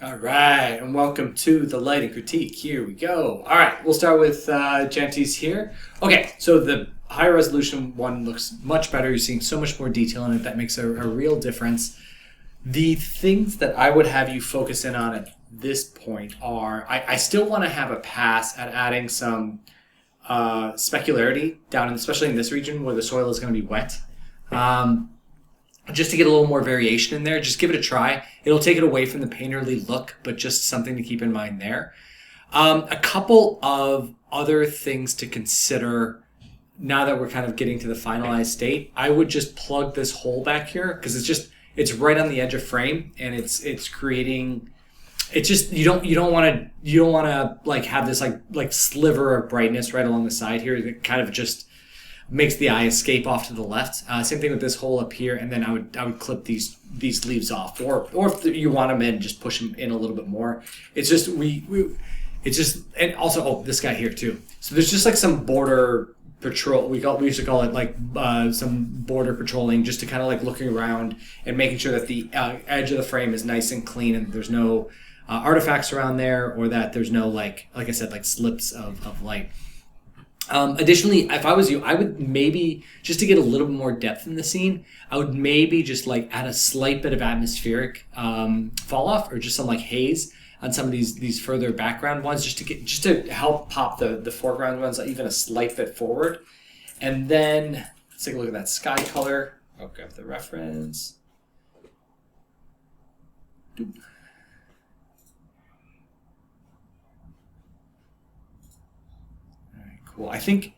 All right, and welcome to the lighting critique. Here we go. All right, we'll start with Jantes here. Okay, so the high resolution one looks much better. You're seeing so much more detail in it. That makes a real difference. The things that I would have you focus in on at this point are I still want to have a pass at adding some specularity down, especially in this region where the soil is going to be wet. Just to get a little more variation in there, just give it a try. It'll take it away from the painterly look, but just something to keep in mind there. A couple of other things to consider now that we're kind of getting to the finalized state. I would just plug this hole back here because it's right on the edge of frame, and it's creating. It's just you don't want to like have this like sliver of brightness right along the side here. It kind of just makes the eye escape off to the left. Same thing with this hole up here, and then I would clip these leaves off, or if you want them in, just push them in a little bit more. It's just and also this guy here too. So there's just like some border patrol. We used to call it like some border patrolling, just to kind of like looking around and making sure that the edge of the frame is nice and clean, and there's no artifacts around there, or that there's no like I said, like slips of light. Additionally, if I was you, I would maybe, just to get a little bit more depth in the scene, I would maybe just like add a slight bit of atmospheric fall off, or just some like haze on some of these further background ones, just to help pop the foreground ones even a slight bit forward. And then let's take a look at that sky color. I'll grab the reference. Doop. Well, I think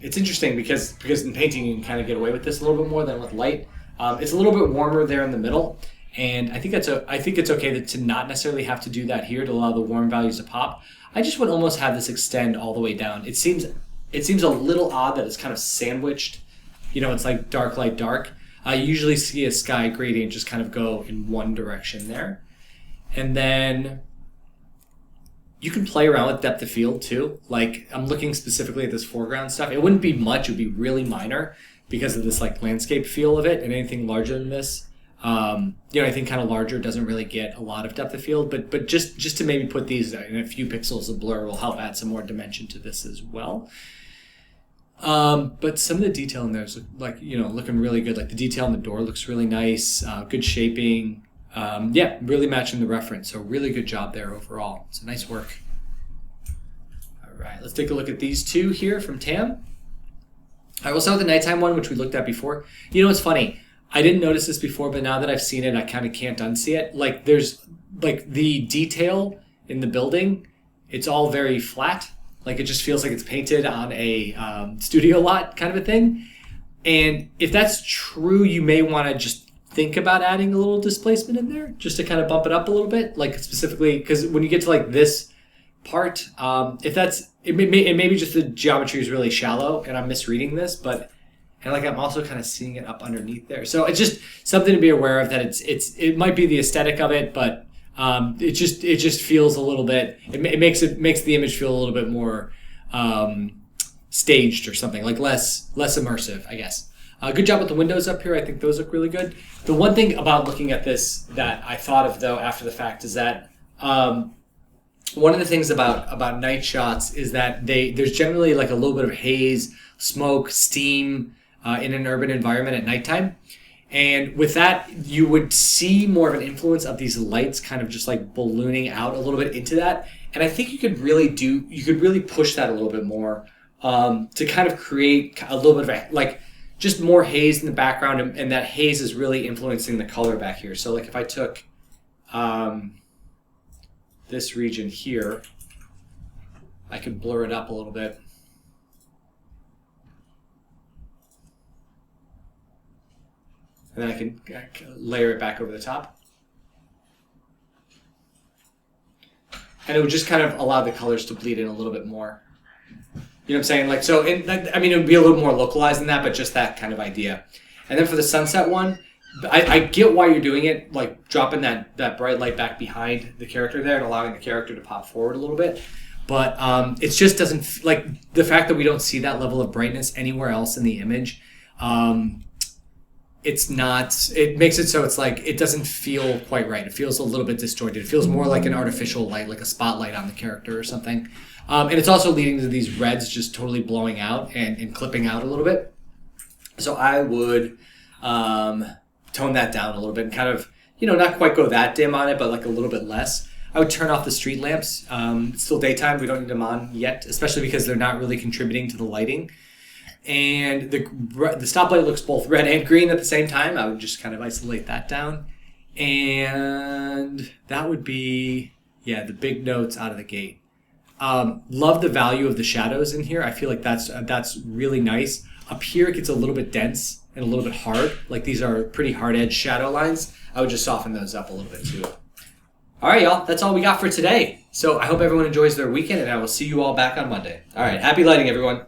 it's interesting because in painting you can kind of get away with this a little bit more than with light. It's a little bit warmer there in the middle, and I think it's okay to not necessarily have to do that here to allow the warm values to pop. I just would almost have this extend all the way down. It seems a little odd that it's kind of sandwiched. It's like dark, light, dark. I usually see a sky gradient just kind of go in one direction there, and then you can play around with depth of field too. Like, I'm looking specifically at this foreground stuff. It wouldn't be much. It would be really minor because of this like landscape feel of it, and anything larger than this, anything kind of larger doesn't really get a lot of depth of field. But just to maybe put these in a few pixels of blur will help add some more dimension to this as well. But some of the detail in there is looking really good. Like the detail on the door looks really nice. Good shaping. Really matching the reference. So really good job there overall. It's a nice work. All right, let's take a look at these two here from Tam. I will start with the nighttime one, which we looked at before. It's funny. I didn't notice this before, but now that I've seen it, I kind of can't unsee it. Like there's like the detail in the building. It's all very flat. Like it just feels like it's painted on a studio lot kind of a thing. And if that's true, you may want to just think about adding a little displacement in there just to kind of bump it up a little bit, like specifically because when you get to like this part, if that's it may be just the geometry is really shallow and I'm misreading this, but I'm also kind of seeing it up underneath there. So it's just something to be aware of, that it might be the aesthetic of it, but it just feels a little bit. It makes the image feel a little bit more staged or something, like less immersive, I guess. Good job with the windows up here. I think those look really good. The one thing about looking at this that I thought of, though, after the fact is that one of the things about night shots is that there's generally like a little bit of haze, smoke, steam in an urban environment at nighttime. And with that, you would see more of an influence of these lights kind of just like ballooning out a little bit into that. And I think you could really push that a little bit more to kind of create a little bit of just more haze in the background, and that haze is really influencing the color back here. So like if I took this region here, I could blur it up a little bit. And then I can layer it back over the top. And it would just kind of allow the colors to bleed in a little bit more. You know what I'm saying? It would be a little more localized than that, but just that kind of idea. And then for the sunset one, I get why you're doing it, like dropping that bright light back behind the character there and allowing the character to pop forward a little bit. But it just doesn't, like the fact that we don't see that level of brightness anywhere else in the image it's not, it makes it so it's like, it doesn't feel quite right. It feels a little bit disjointed. It feels more like an artificial light, like a spotlight on the character or something. And it's also leading to these reds just totally blowing out and clipping out a little bit. So I would tone that down a little bit and kind of, not quite go that dim on it, but like a little bit less. I would turn off the street lamps. It's still daytime. We don't need them on yet, especially because they're not really contributing to the lighting. And the stoplight looks both red and green at the same time. I would just kind of isolate that down. And that would be, the big notes out of the gate. Love the value of the shadows in here. I feel like that's really nice. Up here it gets a little bit dense and a little bit hard. Like these are pretty hard edge shadow lines. I would just soften those up a little bit too. All right, y'all. That's all we got for today. So I hope everyone enjoys their weekend, and I will see you all back on Monday. All right. Happy lighting, everyone.